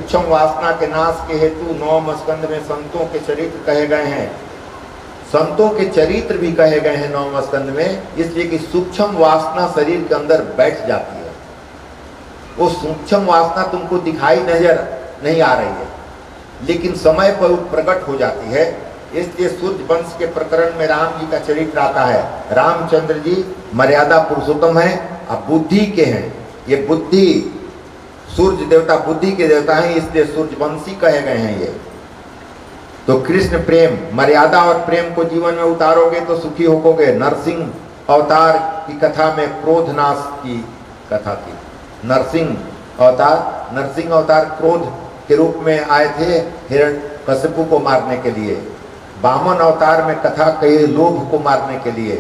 सूक्ष्म वासना के नाश के हेतु 9वें स्कंद में संतों के चरित्र कहे गए हैं। संतों के चरित्र भी कहे गए हैं 9वें स्कंद में, इसलिए कि सूक्ष्म वासना शरीर के अंदर बैठ जाती है। वो सूक्ष्म वासना तुमको दिखाई नजर नहीं आ रही है, लेकिन समय पर प्रकट हो जाती है। इसलिए सूर्य वंश के प्रकरण में राम जी का चरित्र आता है। रामचंद्र जी मर्यादा पुरुषोत्तम है, अब बुद्धि के हैं। ये बुद्धि, सूर्य देवता बुद्धि के देवता हैं, इसलिए सूर्यवंशी कहे गए हैं ये। तो कृष्ण प्रेम, मर्यादा और प्रेम को जीवन में उतारोगे तो सुखी होगे। नरसिंह अवतार की कथा में क्रोधनाश की कथा थी। नरसिंह अवतार क्रोध के रूप में आए थे हिरण्यकशिपु को मारने के लिए। वामन अवतार में कथा कही लोभ को मारने के लिए।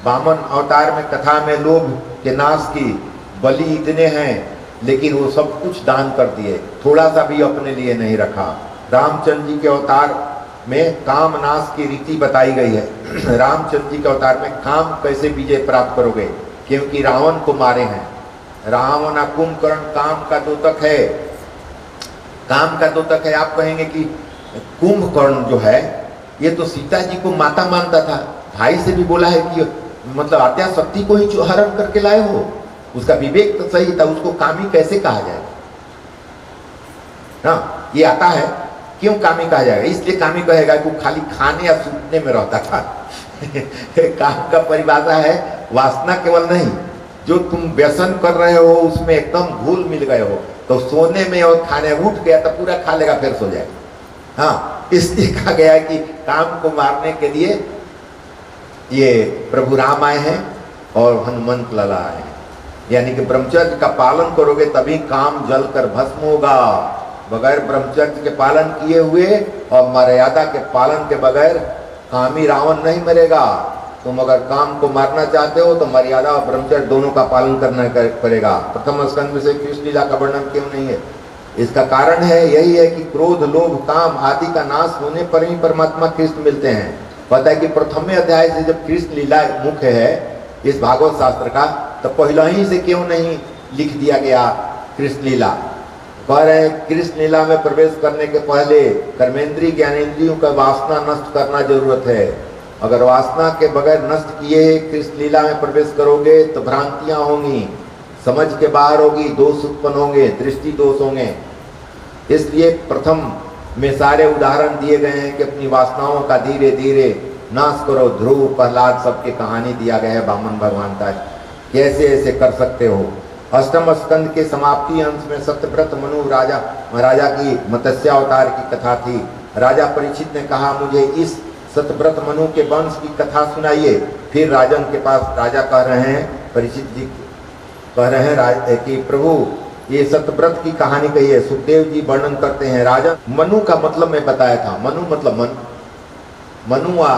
वामन अवतार में कथा में लोभ के नाश की। बलि इतने हैं लेकिन वो सब कुछ दान कर दिए, थोड़ा सा भी अपने लिए नहीं रखा। रामचंद्र जी के अवतार में काम नाश की रीति बताई गई है। रामचंद्र जी के अवतार में काम कैसे विजय प्राप्त करोगे, क्योंकि रावण को मारे हैं। रावण कुंभकर्ण काम का द्योतक है, काम का द्योतक है। आप कहेंगे कि कुंभकर्ण जो है ये तो सीता जी को माता मानता था, भाई से भी बोला है कि मतलब आत्या शक्ति को ही हरण करके लाए हो। उसका विवेक तो सही था, उसको कामी कैसे कहा जाएगा? हाँ, ये आता है क्यों कामी कहा जाएगा? इसलिए कामी कहेगा कि वो खाली खाने या सूतने में रहता था। काम का परिभाषा है वासना केवल नहीं, जो तुम व्यसन कर रहे हो उसमें एकदम घुल मिल गए हो, तो सोने में और खाने उठ गया तो पूरा खा लेगा फिर सो जाएगा। हाँ, इसलिए कहा गया है कि काम को मारने के लिए ये प्रभु राम आए हैं और हनुमंत लाला आए हैं। यानी कि ब्रह्मचर्य का पालन करोगे तभी काम जलकर भस्म होगा। बगैर ब्रह्मचर्य के पालन किए हुए और मर्यादा के पालन के बगैर कामी रावण नहीं मरेगा। तुम अगर काम को मारना चाहते हो तो मर्यादा और ब्रह्मचर्य दोनों का पालन करना पड़ेगा। प्रथम स्कंद में से कृष्ण लीला का वर्णन क्यों नहीं है? इसका कारण है यही है कि क्रोध, लोभ, काम आदि का नाश होने पर ही परमात्मा कृष्ण मिलते हैं। पता है कि प्रथम अध्याय से जब कृष्ण लीला मुख्य है इस भागवत शास्त्र का, तो पहले ही से क्यों नहीं लिख दिया गया कृष्ण लीला? कह रहे हैं कृष्ण लीला में प्रवेश करने के पहले कर्मेंद्रीय ज्ञानेंद्रियों का वासना नष्ट करना जरूरत है। अगर वासना के बगैर नष्ट किए कृष्ण लीला में प्रवेश करोगे तो भ्रांतियां होंगी, समझ के बाहर होगी, दोष उत्पन्न होंगे, दृष्टि दोष होंगे। इसलिए प्रथम में सारे उदाहरण दिए गए हैं कि अपनी वासनाओं का धीरे धीरे नाश करो। ध्रुव, प्रहलाद सबके कहानी दिया गया है वामन भगवान का, कैसे ऐसे कर सकते हो। अष्टम स्कंद के समाप्ति अंश में सत्यव्रत मनु राजा की मत्स्यावतार की कथा थी। राजा परीक्षित ने कहा मुझे इस सत्यव्रत मनु के वंश की कथा सुनाइए। फिर राजन के पास राजा कह रहे हैं, परीक्षित जी कह रहे हैं कि प्रभु ये सत्यव्रत की कहानी कही है। सुखदेव जी वर्णन करते हैं। राजा मनु का मतलब मैं बताया था, मनु मतलब मन। मनुआ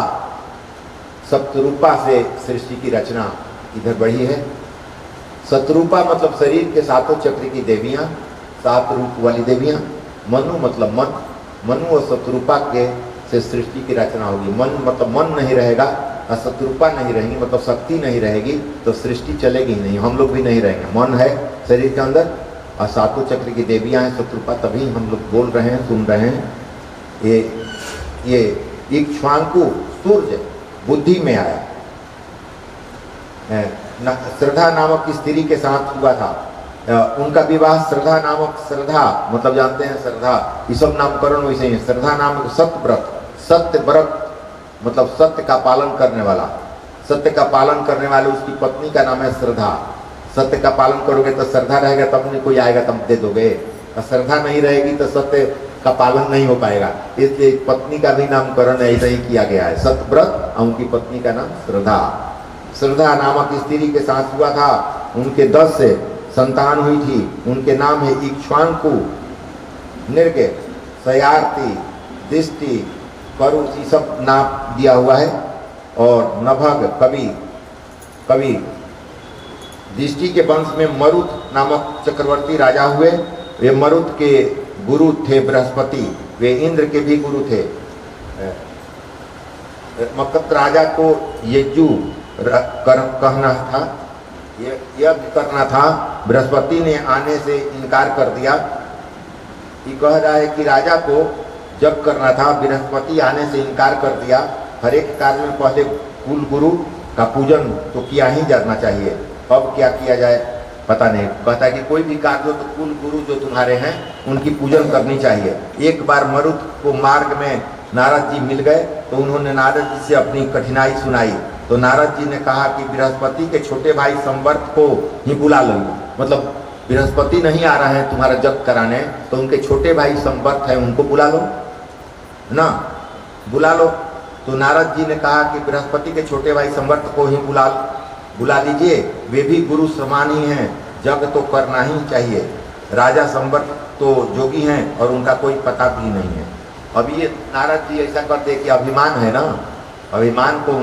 सप्तरूपा से सृष्टि की रचना इधर बढ़ी है। सतरूपा मतलब शरीर के सातों चक्र की देवियां, 7 रूप वाली देवियां। मनु मतलब मन। मनु और सतरूपा के से सृष्टि की रचना होगी। मन मतलब मन नहीं रहेगा और सतरूपा नहीं रहेंगी, मतलब शक्ति नहीं रहेगी तो सृष्टि चलेगी नहीं, हम लोग भी नहीं रहेंगे। मन है शरीर के अंदर और 7 चक्र की देवियां हैं सतरूपा, तभी हम लोग बोल रहे हैं, सुन रहे हैं। ये इक्ष्वाकु सूर्य बुद्धि में आया, श्रद्धा नामक की स्त्री के साथ हुआ था। उनका विवाह श्रद्धा नामक, श्रद्धा मतलब जानते हैं श्रद्धा, ये सब नामकरण वैसे ही। श्रद्धा नामक सत्यव्रत, सत्य व्रत मतलब सत्य का पालन करने वाला। सत्य का पालन करने वाले उसकी पत्नी का नाम है श्रद्धा। सत्य का पालन करोगे तो श्रद्धा रहेगा, तब नहीं कोई आएगा तब दे दोगे। और श्रद्धा नहीं रहेगी तो सत्य का पालन नहीं हो पाएगा। इसलिए पत्नी का भी नामकरण ऐसा ही किया गया है, सत्यव्रत और उनकी पत्नी का नाम श्रद्धा। श्रद्धा नामक स्त्री के साथ हुआ था। उनके 10 से संतान हुई थी। उनके नाम है इक्ष्वाकु, निर्गे, सयार्ति, दिष्टि, करुष, सब नाम दिया हुआ है। और नभग, कवि दिष्टि के वंश में मरुत नामक चक्रवर्ती राजा हुए। वे मरुत के गुरु थे बृहस्पति, वे इंद्र के भी गुरु थे। मकत राजा को यज्ञ कहना था, यज्ञ करना था। बृहस्पति ने आने से इनकार कर दिया, कि कह रहा है कि राजा को जग करना था, बृहस्पति आने से इनकार कर दिया। हर एक कार्य में पहले कुल गुरु का पूजन तो किया ही जाना चाहिए। अब क्या किया जाए पता नहीं। कहता है कि कोई भी कार्य हो तो कुल गुरु जो तुम्हारे हैं उनकी पूजन करनी चाहिए। एक बार मरुत को मार्ग में नारद जी मिल गए तो उन्होंने नारद जी से अपनी कठिनाई सुनाई। तो नारद जी ने कहा कि बृहस्पति के छोटे भाई संवर्त को ही बुला लो, मतलब बृहस्पति नहीं आ रहे हैं तुम्हारा जग कराने, तो उनके छोटे भाई संवर्त है उनको बुला लो ना, बुला लो। तो नारद जी ने कहा कि बृहस्पति के छोटे भाई संवर्त को ही बुला लीजिए, वे भी गुरु समान ही हैं, जग तो करना ही चाहिए। राजा संवर्त तो जोगी हैं और उनका कोई पता भी नहीं है। अब ये नारद जी ऐसा करते कि अभिमान है ना, अभिमान को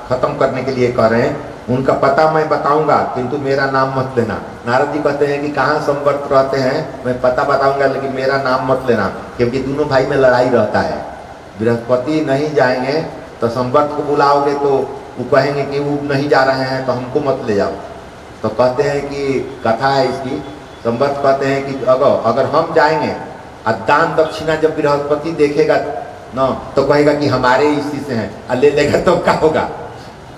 खत्म करने के लिए कह रहे हैं। उनका पता मैं बताऊंगा किंतु मेरा नाम मत लेना। नारद जी कहते हैं कि कहाँ संवर्त रहते हैं, मैं पता बताऊंगा लेकिन मेरा नाम मत लेना, क्योंकि दोनों भाई में लड़ाई रहता है। बृहस्पति नहीं जाएंगे तो संवर्त को बुलाओगे तो वो कहेंगे कि वो नहीं जा रहे हैं तो हमको मत ले जाओ। तो कहते हैं कि कथा है इसकी, संवर्त कहते हैं कि अगर हम जाएंगे और दान दक्षिणा जब बृहस्पति देखेगा ना तो कहेगा कि हमारे इसी से हैं, और ले लेगा तो क्या होगा।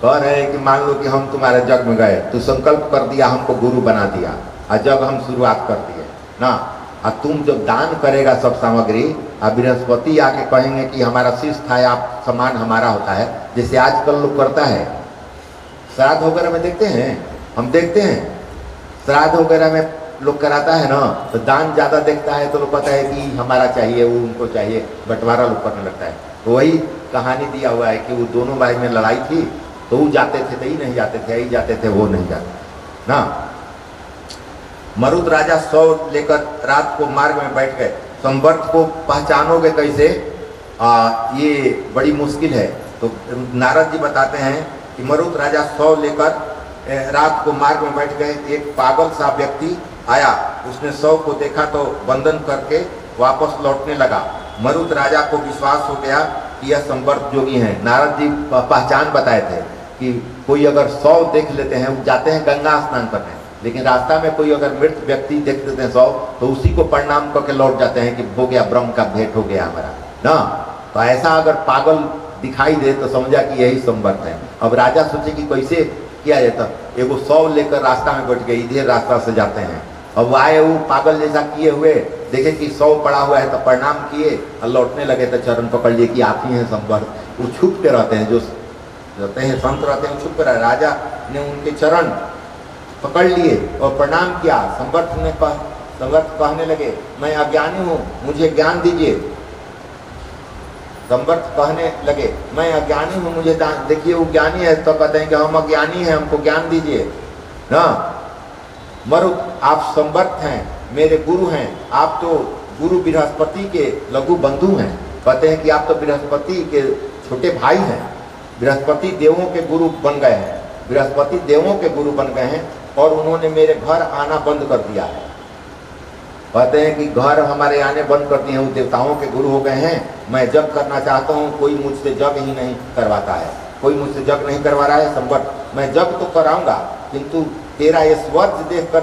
कह रहे हैं कि मान लो कि हम तुम्हारे जग में गए, तो संकल्प कर दिया, हमको गुरु बना दिया और जग हम शुरुआत कर दिए ना, और तुम जब दान करेगा सब सामग्री और बृहस्पति आके कहेंगे कि हमारा शिष्य था, आप सम्मान हमारा होता है, जैसे आजकल लोग करता है श्राद्ध वगैरह में देखते हैं, हम देखते हैं श्राद्ध वगैरह में लोग कराता है ना, तो दान ज़्यादा देखता है तो लोग कहता है कि हमारा चाहिए, वो उनको चाहिए, बंटवारा लोग करने लगता है। तो वही कहानी दिया हुआ है कि वो दोनों भाई में लड़ाई थी, तो वो जाते थे तो ही नहीं जाते थे, यही जाते थे वो नहीं जाते ना। मरुद राजा 100 लेकर रात को मार्ग में बैठ गए। संवर्त को पहचानोगे कैसे, ये बड़ी मुश्किल है। तो नारद जी बताते हैं कि मरुद राजा 100 लेकर रात को मार्ग में बैठ गए। एक पागल सा व्यक्ति आया, उसने 100 को देखा तो वंदन करके वापस लौटने लगा। मरुद राजा को विश्वास हो गया कि यह संवर्त जोगी हैं। नारद जी पहचान बताए थे कि कोई अगर 100 देख लेते हैं, वो जाते हैं गंगा स्नान करने, लेकिन रास्ता में कोई अगर मृत व्यक्ति देख लेते हैं 100 तो उसी को प्रणाम करके लौट जाते हैं कि हो गया, ब्रह्म का भेंट हो गया हमारा ना। तो ऐसा अगर पागल दिखाई दे तो समझा कि यही संवर्त है। अब राजा सोचे कि कैसे किया जाता, एगो 100 लेकर रास्ता में बैठ गए, इधर रास्ता से जाते हैं। अब वो आए, वो पागल जैसा किए हुए, देखे कि 100 पड़ा हुआ है तो प्रणाम किए और लौटने लगे तो चरण पकड़ लिए कि आप ही हैं संवर्त। वो छुप के रहते हैं, जो रहते हैं संत रहते हैं, छुप के रहे। राजा ने उनके चरण पकड़ लिए और प्रणाम किया। संवर्त कहने लगे, मैं अज्ञानी हूँ, मुझे ज्ञान दीजिए। संवर्त कहने लगे, मैं अज्ञानी हूँ, मुझे देखिए वो ज्ञानी है, तो कहते हैं कि हम अज्ञानी हैं, हमको ज्ञान दीजिए ना। मरुद आप संवर्त हैं, मेरे गुरु हैं, आप तो गुरु बृहस्पति के लघु बंधु हैं। कहते हैं कि आप तो बृहस्पति के छोटे भाई हैं, बृहस्पति देवों के गुरु बन गए हैं, बृहस्पति देवों के गुरु बन गए हैं और उन्होंने मेरे घर आना बंद कर दिया है। कहते हैं कि घर हमारे आने बंद कर दिए, वो देवताओं के गुरु हो गए हैं। मैं जग करना चाहता हूँ, कोई मुझसे जग ही नहीं करवाता है, कोई मुझसे जग नहीं करवा रहा है। संवर्त मैं जग तो कराऊंगा, किंतु तेरा ये स्वर्ग देखकर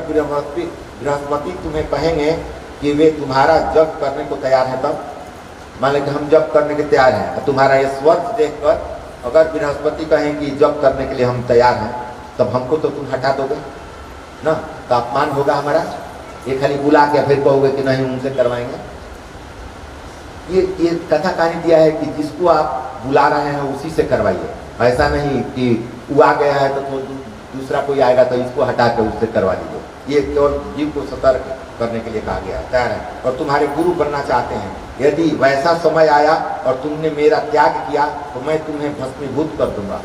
बृहस्पति तुम्हें कहेंगे कि वे तुम्हारा जग करने को तैयार है, तब मान लें कि हम जग करने के तैयार हैं, तुम्हारा ये स्वर्ग देखकर अगर बृहस्पति कहें कि जग करने के लिए हम तैयार हैं, तब हमको तो तुम हटा दोगे ना, तो अपमान होगा हमारा। ये खाली बुला के फिर कहोगे कि नहीं उनसे करवाएंगे। ये कथा कहानी दिया है कि जिसको आप बुला रहे हैं उसी से करवाइए, ऐसा नहीं कि वो आ गया है तो दूसरा कोई आएगा तो इसको हटा के उससे करवा लीजिए। ये केवल जीव को सतर्क करने के लिए कहा गया है, तैयार है और तुम्हारे गुरु बनना चाहते हैं। यदि वैसा समय आया और तुमने मेरा त्याग किया तो मैं तुम्हें भस्मीभूत कर दूंगा।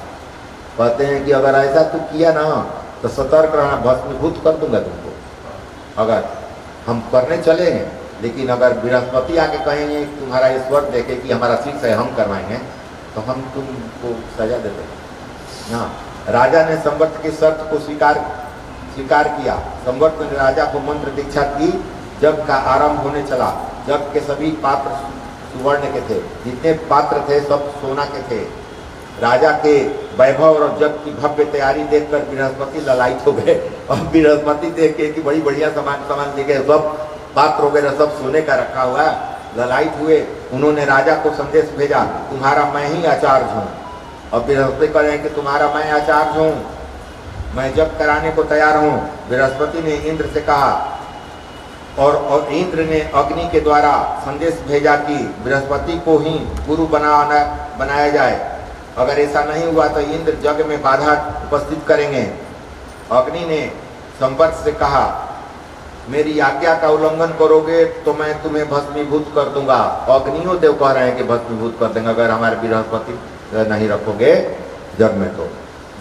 कहते हैं कि अगर ऐसा तू किया ना तो सतर्क रहना, भस्मीभूत कर दूंगा तुमको। अगर हम करने चलेंगे, लेकिन अगर बृहस्पति आके कहेंगे तुम्हारा ईश्वर देखे कि हमारा शिष्य है, हम करवाएंगे, तो हम तुमको सजा देते हैं ना। राजा ने संवर्त की शर्त को स्वीकार किया। संवर्त ने राजा को मंत्र दीक्षा दी। जग का आरंभ होने चला। जग के सभी पात्र सुवर्ण के थे, जितने पात्र थे सब सोना के थे। राजा के वैभव और जग की भव्य तैयारी देखकर बृहस्पति ललायित हो गए। और बृहस्पति देख के कि बड़ी बढ़िया सामान लेके सब पात्र वगैरह सब सोने का रखा हुआ है। ललायित हुए, उन्होंने राजा को संदेश भेजा, तुम्हारा मैं ही आचार्य हूँ। और बृहस्पति कह रहे हैं कि तुम्हारा मैं आचार्य हूँ, मैं जप कराने को तैयार हूँ। बृहस्पति ने इंद्र से कहा और इंद्र ने अग्नि के द्वारा संदेश भेजा कि बृहस्पति को ही गुरु बनाया जाए। अगर ऐसा नहीं हुआ तो इंद्र जग में बाधा उपस्थित करेंगे। अग्नि ने संवर्त से कहा, मेरी आज्ञा का उल्लंघन करोगे तो मैं तुम्हें भस्मीभूत कर दूंगा। अग्नियों देव कह रहे हैं कि भस्मीभूत कर देंगे अगर हमारे बृहस्पति नहीं रखोगे जग में। तो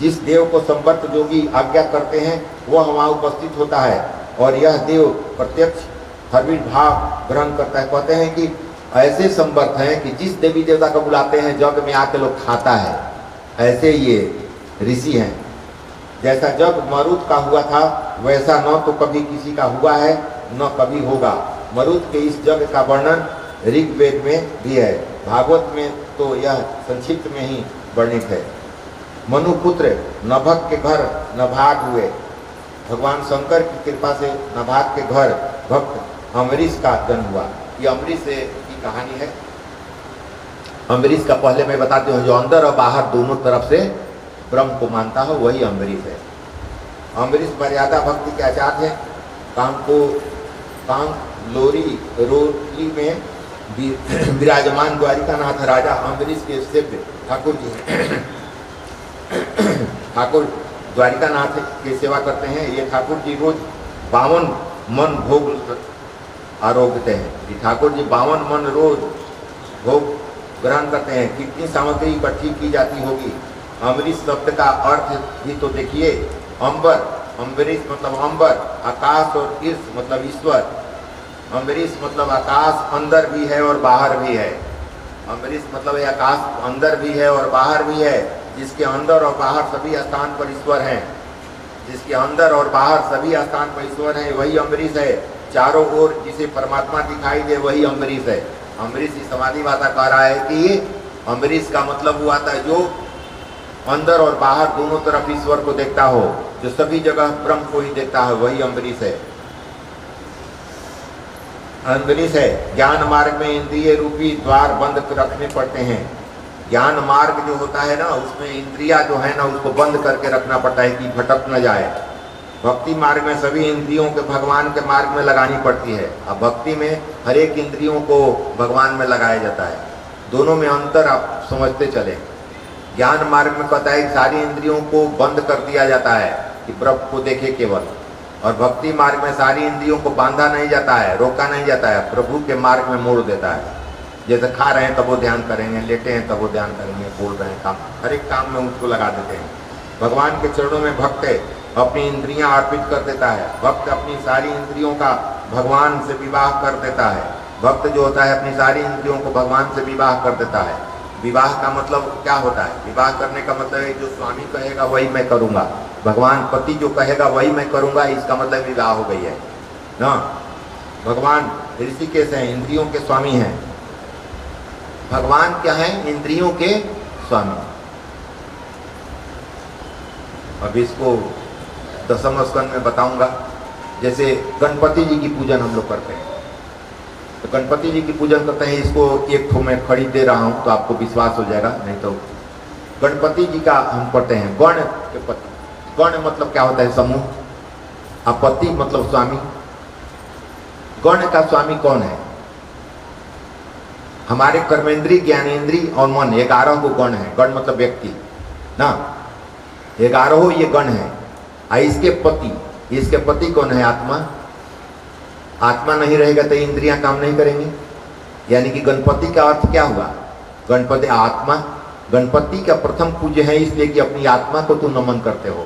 जिस देव को संवर्त जोगी आज्ञा करते हैं वह वहाँ उपस्थित होता है और यह देव प्रत्यक्ष भाव ग्रहण करता है। कहते हैं कि ऐसे संवर्त हैं कि जिस देवी देवता को बुलाते हैं जग में आके लोग खाता है। ऐसे ये ऋषि हैं। जैसा जग मरुत का हुआ था वैसा न तो कभी किसी का हुआ है न कभी होगा। मरुत के इस जग का वर्णन ऋग्वेद में भी है, भागवत में तो यह संक्षिप्त में ही वर्णित है। मनुपुत्र नभक के घर नभाग हुए। भगवान शंकर की कृपा से नभाग के घर भक्त अम्बरीश का जन्म हुआ। ये अम्बरीश की कहानी है। अम्बरीश का पहले मैं बताती हूँ, जो अंदर और बाहर दोनों तरफ से ब्रह्म को मानता हो वही अम्बरीश है। अम्बरीश मर्यादा भक्ति के आचार्य हैं। रोली में विराजमान द्वारिकानाथ राजा अम्बरीश के सेव्य ठाकुर जी ठाकुर द्वारिकानाथ की सेवा करते हैं। ये ठाकुर जी रोज 52 मन भोग आरोग्यते हैं। ये ठाकुर जी 52 मन रोज भोग ग्रहण करते हैं। कितनी सामग्री इकट्ठी की जाती होगी। अम्बरीश शब्द का अर्थ भी तो देखिए। अंबर, अम्बरीश मतलब अंबर, आकाश और ईर्ष मतलब ईश्वर। अम्बरीश मतलब आकाश अंदर भी है और बाहर भी है। अम्बरीश मतलब आकाश अंदर भी है और बाहर भी है। जिसके अंदर और बाहर सभी स्थान पर ईश्वर हैं, जिसके अंदर और बाहर सभी स्थान पर ईश्वर हैं, वही अम्बरीश है। चारों ओर जिसे परमात्मा दिखाई दे वही अम्बरीश है। अम्बरीश की समाधि वाता कह रहा है कि अम्बरीश का मतलब हुआ था जो अंदर और बाहर दोनों तरफ ईश्वर को देखता हो, जो सभी जगह ब्रह्म को ही देखता है, वही अम्बरीश है। अम्बरीश है। ज्ञान मार्ग में इंद्रिय रूपी द्वार बंद रखने पड़ते हैं। ज्ञान मार्ग जो होता है ना, उसमें इंद्रिया जो है ना उसको बंद करके रखना पड़ता है कि भटक न जाए। भक्ति मार्ग में सभी इंद्रियों के भगवान के मार्ग में लगानी पड़ती है। अब भक्ति में हर एक इंद्रियों को भगवान में लगाया जाता है। दोनों में अंतर आप समझते चले। ज्ञान मार्ग में कहता है कि सारी इंद्रियों को बंद कर दिया जाता है कि ब्रह्म को देखे केवल। और भक्ति मार्ग में सारी इंद्रियों को बांधा नहीं जाता है, रोका नहीं जाता है, प्रभु के मार्ग में मोड़ देता है। जैसे खा रहे हैं तब वो ध्यान करेंगे, लेटे हैं तब वो ध्यान करेंगे, बोल रहे हैं काम, हर एक काम में उसको लगा देते हैं। भगवान के चरणों में भक्त अपनी इंद्रियां अर्पित कर देता है। भक्त अपनी सारी इंद्रियों का भगवान से विवाह कर देता है। भक्त जो होता है अपनी सारी इंद्रियों को भगवान से विवाह कर देता है। विवाह का मतलब क्या होता है? विवाह करने का मतलब है जो स्वामी कहेगा वही मैं करूँगा, भगवान पति जो कहेगा वही मैं करूँगा, इसका मतलब विवाह हो गई है ना। भगवान ऋषिकेश हैं, इंद्रियों के स्वामी हैं। भगवान क्या है? इंद्रियों के स्वामी। अब इसको दसम स्कंद में बताऊंगा। जैसे गणपति जी की पूजन हम लोग करते हैं, तो गणपति जी की पूजन करते हैं। इसको एक ठो मैं खरीद दे रहा हूँ तो आपको विश्वास हो जाएगा, नहीं तो गणपति जी का हम पढ़ते हैं गण के पति। गण मतलब क्या होता है? समूह। अपति मतलब स्वामी। गण का स्वामी कौन है? हमारे कर्मेंद्री, ज्ञानेंद्री और मन 11 को गण है। गण मतलब व्यक्ति ना, 11 ये गण है। इसके पति कौन है? आत्मा। आत्मा नहीं रहेगा तो इंद्रियां काम नहीं करेंगी। यानी कि गणपति का अर्थ क्या हुआ? गणपति आत्मा। गणपति का प्रथम पूज्य है इसलिए कि अपनी आत्मा को तू नमन करते हो।